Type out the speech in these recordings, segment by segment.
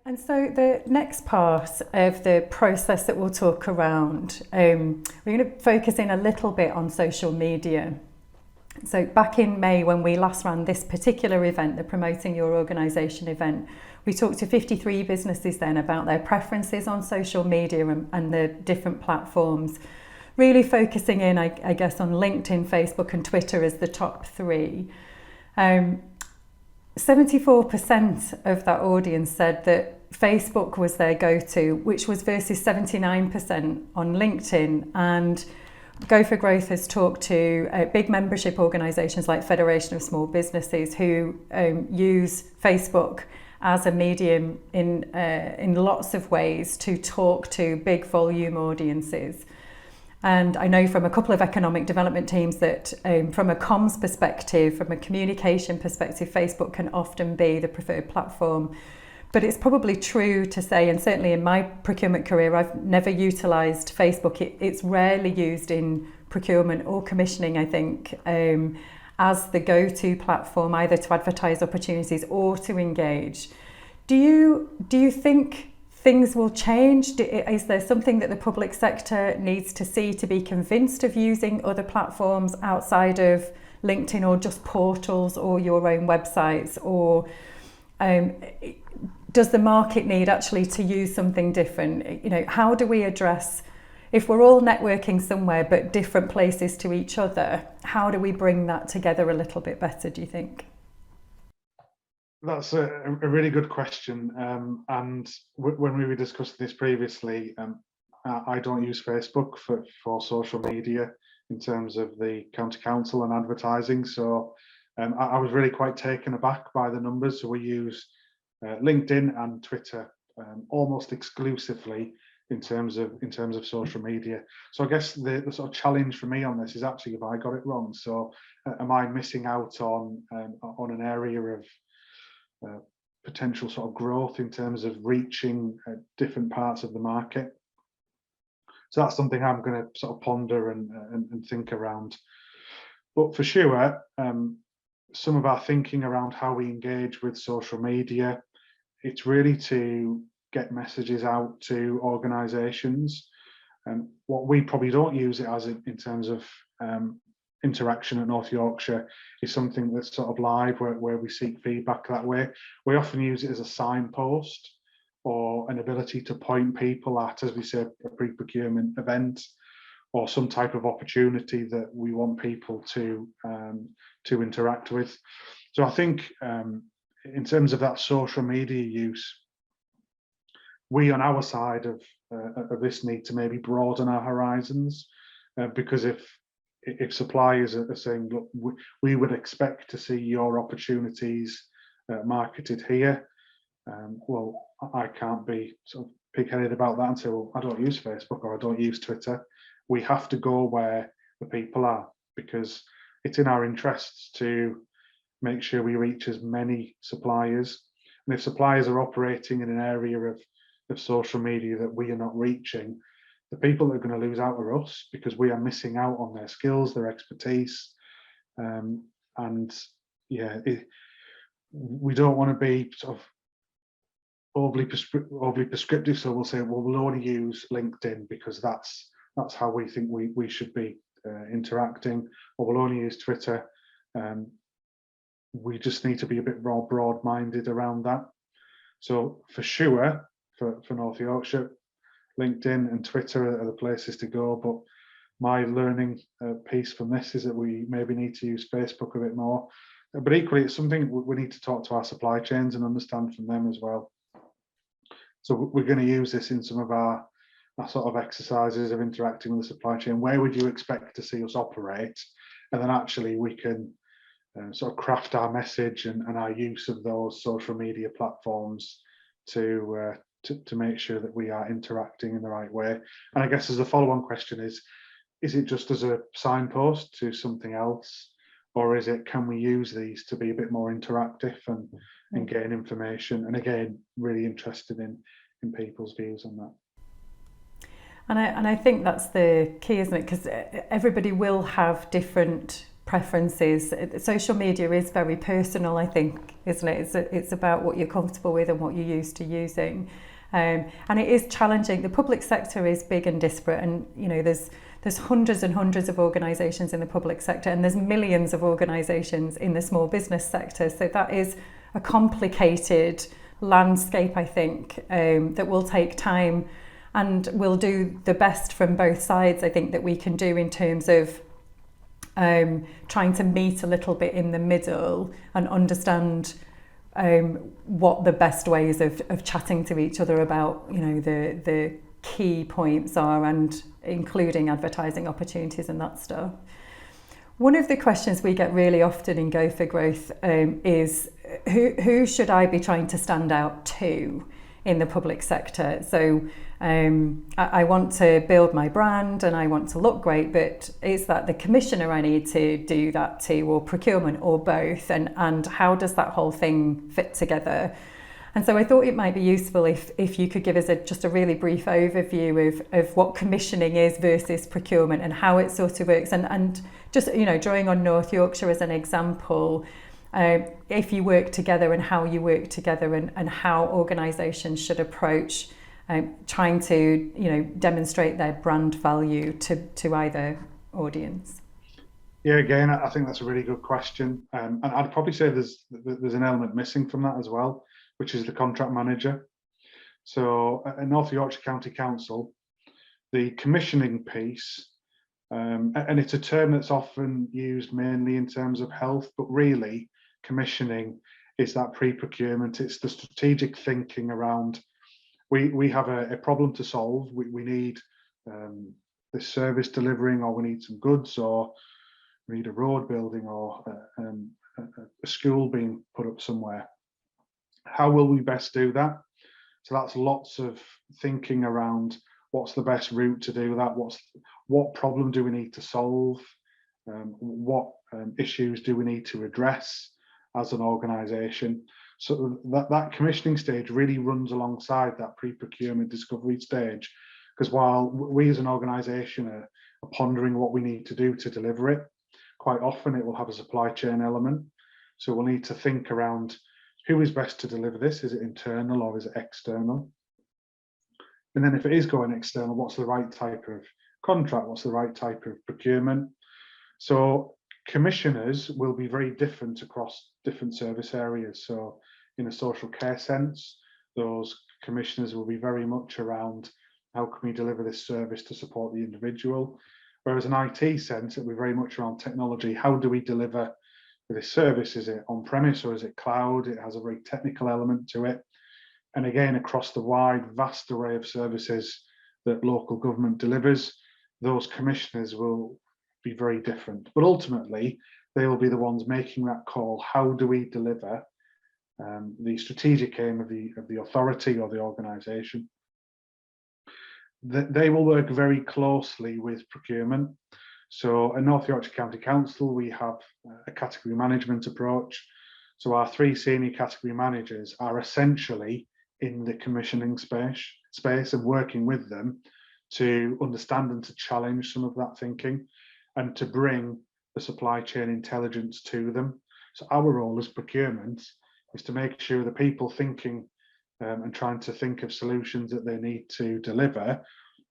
And so the next part of the process that we'll talk around, we're going to focus in a little bit on social media. So back in May, when we last ran this particular event, the Promoting Your Organisation event, we talked to 53 businesses then about their preferences on social media and the different platforms, really focusing in, I guess, on LinkedIn, Facebook and Twitter as the top three. 74% of that audience said that Facebook was their go-to, which was versus 79% on LinkedIn. And Go for Growth has talked to big membership organisations like Federation of Small Businesses who use Facebook as a medium in lots of ways to talk to big volume audiences. And I know from a couple of economic development teams that from a comms perspective, from a communication perspective, Facebook can often be the preferred platform. But it's probably true to say, and certainly in my procurement career, I've never utilised Facebook. It's rarely used in procurement or commissioning, I think, as the go-to platform, either to advertise opportunities or to engage. Do you think things will change? Is there something that the public sector needs to see to be convinced of using other platforms outside of LinkedIn, or just portals or your own websites? Or does the market need actually to use something different? You know, how do we address, if we're all networking somewhere but different places to each other, how do we bring that together a little bit better, do you think? That's a really good question. And when we were discussing this previously, I don't use Facebook for social media in terms of the county council and advertising. So I was really quite taken aback by the numbers. So we use LinkedIn and Twitter almost exclusively in terms of social media. So I guess the sort of challenge for me on this is actually, if I got it wrong. So am I missing out on an area of potential sort of growth in terms of reaching different parts of the market? So that's something I'm going to sort of ponder and think around. But for sure, some of our thinking around how we engage with social media, it's really to get messages out to organisations. And what we probably don't use it as in terms of interaction at North Yorkshire is something that's sort of live where we seek feedback that way. We often use it as a signpost or an ability to point people at, as we say, a pre-procurement event or some type of opportunity that we want people to interact with. So I think in terms of that social media use, we on our side of this need to maybe broaden our horizons, because if suppliers are saying, look, we would expect to see your opportunities marketed here, well, I can't be sort of pig-headed about that and say, well, I don't use Facebook or I don't use Twitter. We have to go where the people are, because it's in our interests to make sure we reach as many suppliers. And if suppliers are operating in an area of social media that we are not reaching, the people that are going to lose out are us, because we are missing out on their skills, their expertise. And yeah, we don't want to be sort of overly prescriptive. So we'll say, well, we'll only use LinkedIn because that's how we think we should be interacting, or we'll only use Twitter. We just need to be a bit more broad-minded around that. So for sure, for North Yorkshire, LinkedIn and Twitter are the places to go. But my learning piece from this is that we maybe need to use Facebook a bit more. But equally, it's something we need to talk to our supply chains and understand from them as well. So we're going to use this in some of our sort of exercises of interacting with the supply chain. Where would you expect to see us operate? And then actually we can sort of craft our message and our use of those social media platforms to make sure that we are interacting in the right way. And I guess as a follow-on question is it just as a signpost to something else, or is it, can we use these to be a bit more interactive and gain information? And again, really interested in people's views on that. And I think that's the key, isn't it? Because everybody will have different preferences. Social media is very personal, I think, isn't it? It's about what you're comfortable with and what you're used to using. And it is challenging. The public sector is big and disparate, and there's hundreds and hundreds of organisations in the public sector, and there's millions of organisations in the small business sector. So that is a complicated landscape, I think, that will take time, and we'll do the best from both sides, I think, that we can do in terms of trying to meet a little bit in the middle and understand what the best ways of chatting to each other about, the key points are, and including advertising opportunities and that stuff. One of the questions we get really often in Go for Growth is who should I be trying to stand out to in the public sector? So I want to build my brand and I want to look great, but is that the commissioner I need to do that to, or procurement, or both? And how does that whole thing fit together? And so I thought it might be useful if you could give us just a really brief overview of what commissioning is versus procurement and how it sort of works. And just, drawing on North Yorkshire as an example, if you work together and how you work together, and how organisations should approach trying to, demonstrate their brand value to either audience. Yeah, again, I think that's a really good question. And I'd probably say there's an element missing from that as well, which is the contract manager. So at North Yorkshire County Council, the commissioning piece, and it's a term that's often used mainly in terms of health, but really commissioning is that pre-procurement. It's the strategic thinking around, we have a problem to solve. We need this service delivering, or we need some goods, or we need a road building, or a school being put up somewhere. How will we best do that? So that's lots of thinking around what's the best route to do that, what problem do we need to solve, what issues do we need to address as an organisation. So that commissioning stage really runs alongside that pre-procurement discovery stage, because while we as an organisation are pondering what we need to do to deliver it, quite often it will have a supply chain element. So we'll need to think around who is best to deliver this. Is it internal or is it external? And then if it is going external, what's the right type of contract? What's the right type of procurement? So commissioners will be very different across different service areas. So in a social care sense, those commissioners will be very much around how can we deliver this service to support the individual? Whereas in IT sense, it'll be very much around technology. How do we deliver this service? Is it on-premise or is it cloud? It has a very technical element to it. And again, across the wide, vast array of services that local government delivers, those commissioners will be very different. But ultimately, they will be the ones making that call. How do we deliver the strategic aim of the authority or the organisation? They will work very closely with procurement. So at North Yorkshire County Council, we have a category management approach. So our 3 senior category managers are essentially in the commissioning space and working with them to understand and to challenge some of that thinking and to bring the supply chain intelligence to them. So our role as procurement is to make sure the people thinking and trying to think of solutions that they need to deliver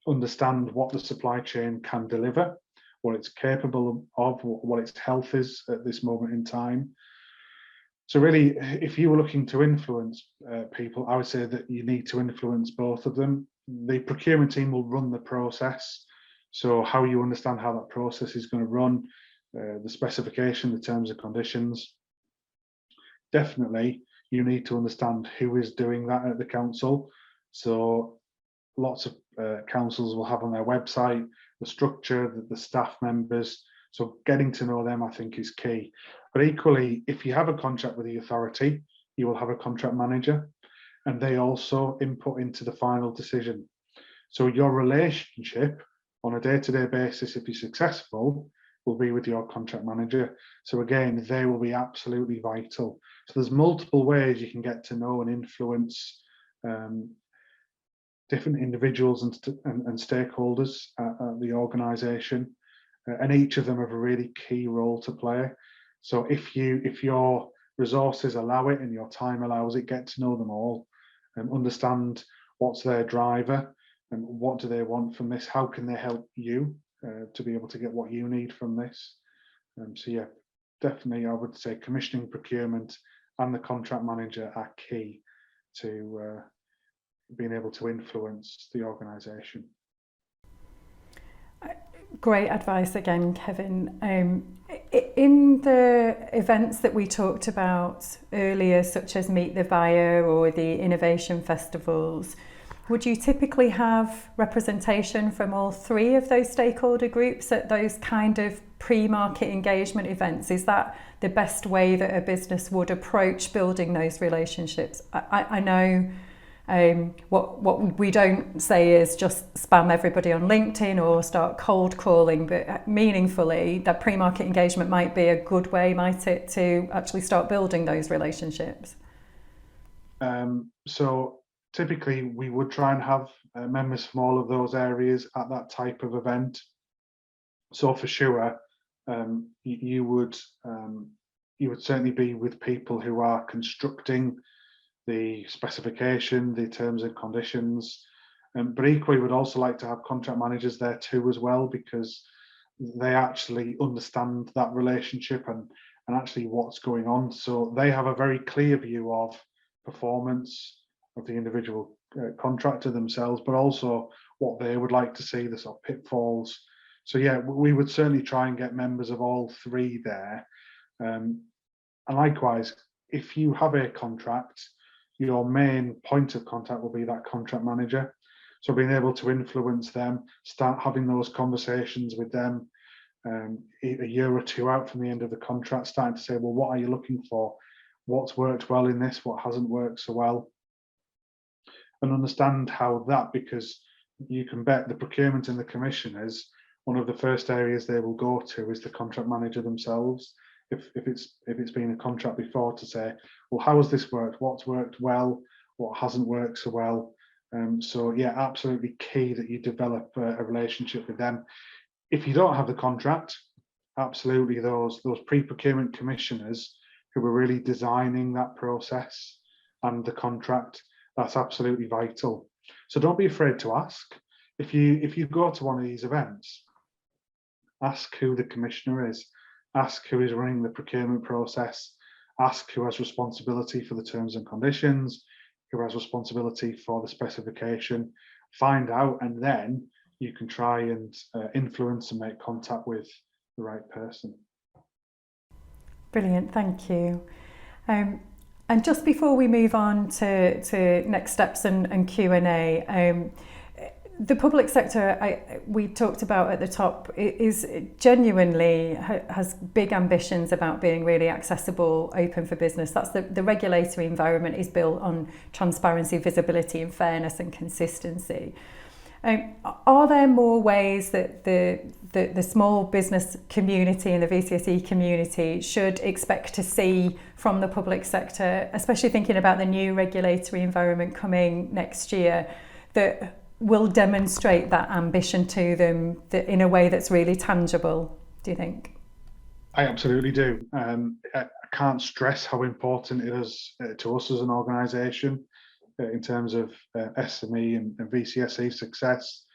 understand what the supply chain can deliver, what it's capable of, what its health is at this moment in time. So really, if you were looking to influence people, I would say that you need to influence both of them. The procurement team will run the process. So how you understand how that process is going to run, the specification, the terms and conditions. Definitely, you need to understand who is doing that at the council. So lots of councils will have on their website the structure, the staff members. So getting to know them, I think, is key. But equally, if you have a contract with the authority, you will have a contract manager, and they also input into the final decision. So your relationship on a day-to-day basis, if you're successful, will be with your contract manager. So again, they will be absolutely vital. So there's multiple ways you can get to know and influence different individuals and stakeholders at the organisation. and each of them have a really key role to play. So if your resources allow it and your time allows it, get to know them all and understand what's their driver and what do they want from this, how can they help you to be able to get what you need from this. So yeah, definitely I would say commissioning, procurement and the contract manager are key to being able to influence the organisation. Great advice again, Kevin. In the events that we talked about earlier, such as Meet the Buyer or the innovation festivals, would you typically have representation from all three of those stakeholder groups at those kind of pre-market engagement events? Is that the best way that a business would approach building those relationships? I know what we don't say is just spam everybody on LinkedIn or start cold calling, but meaningfully that pre-market engagement might be a good way, might it, to actually start building those relationships? So typically we would try and have members from all of those areas at that type of event. So for sure, you would certainly be with people who are constructing the specification, the terms and conditions, but equally would also like to have contract managers there too as well, because they actually understand that relationship and actually what's going on. So they have a very clear view of performance of the individual contractor themselves, but also what they would like to see, the sort of pitfalls. So yeah, we would certainly try and get members of all three there. And likewise, if you have a contract, your main point of contact will be that contract manager. So being able to influence them, start having those conversations with them a year or two out from the end of the contract, starting to say, well, what are you looking for? What's worked well in this? What hasn't worked so well? And understand how that, because you can bet the procurement and the commissioners, one of the first areas they will go to is the contract manager themselves. If it's been a contract before, to say, well, how has this worked? What's worked well? What hasn't worked so well? So yeah, absolutely key that you develop a relationship with them. If you don't have the contract, absolutely those pre-procurement commissioners who are really designing that process and the contract, that's absolutely vital. So don't be afraid to ask. If you go to one of these events, ask who the commissioner is, ask who is running the procurement process, ask who has responsibility for the terms and conditions, who has responsibility for the specification, find out, and then you can try and influence and make contact with the right person. Brilliant, thank you. And just before we move on to next steps and Q&A, the public sector, we talked about at the top, is genuinely has big ambitions about being really accessible, open for business. That's the regulatory environment is built on transparency, visibility and fairness and consistency. Are there more ways that the small business community and the VCSE community should expect to see from the public sector, especially thinking about the new regulatory environment coming next year, that will demonstrate that ambition to them in a way that's really tangible, do you think? I absolutely do. I can't stress how important it is to us as an organisation in terms of SME and VCSE success.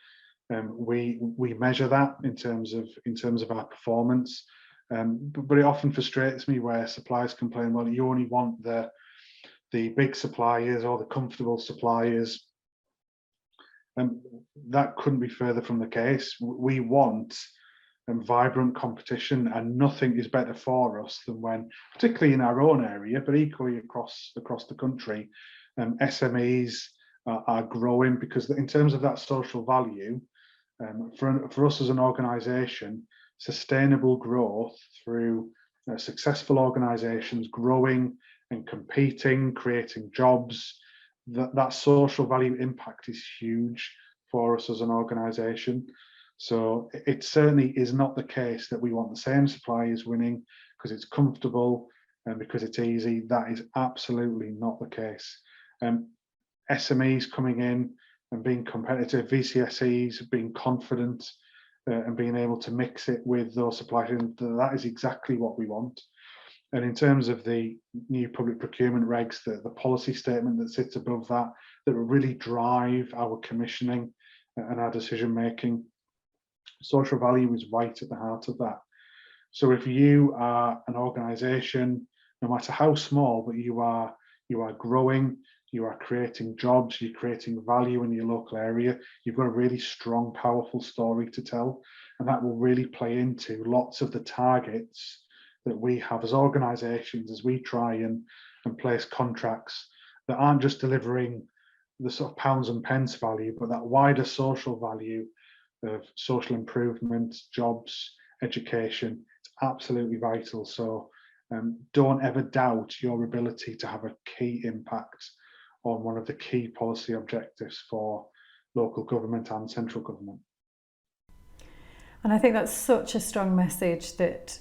We measure that in terms of our performance, but it often frustrates me where suppliers complain, well, you only want the big suppliers or the comfortable suppliers. That couldn't be further from the case. We want vibrant competition, and nothing is better for us than when, particularly in our own area, but equally across the country, SMEs are growing, because in terms of that social value, for us as an organisation, sustainable growth through successful organisations growing and competing, creating jobs, that social value impact is huge for us as an organisation. So it certainly is not the case that we want the same suppliers winning because it's comfortable and because it's easy. That is absolutely not the case. SMEs coming in and being competitive, VCSEs being confident, and being able to mix it with those supply chains, that is exactly what we want. And in terms of the new public procurement regs, the policy statement that sits above that, that will really drive our commissioning and our decision making, social value is right at the heart of that. So if you are an organisation, no matter how small, but you are growing, you are creating jobs, you're creating value in your local area, you've got a really strong, powerful story to tell, and that will really play into lots of the targets that we have as organisations as we try and place contracts that aren't just delivering the sort of pounds and pence value, but that wider social value of social improvement, jobs, education. It's absolutely vital. So don't ever doubt your ability to have a key impact on one of the key policy objectives for local government and central government. And I think that's such a strong message that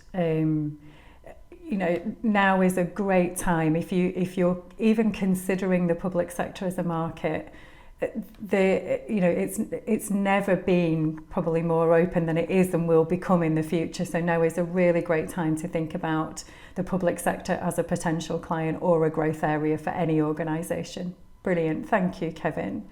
now is a great time if you're even considering the public sector as a market. It's never been probably more open than it is and will become in the future. So now is a really great time to think about the public sector as a potential client or a growth area for any organisation. Brilliant, thank you, Kevin.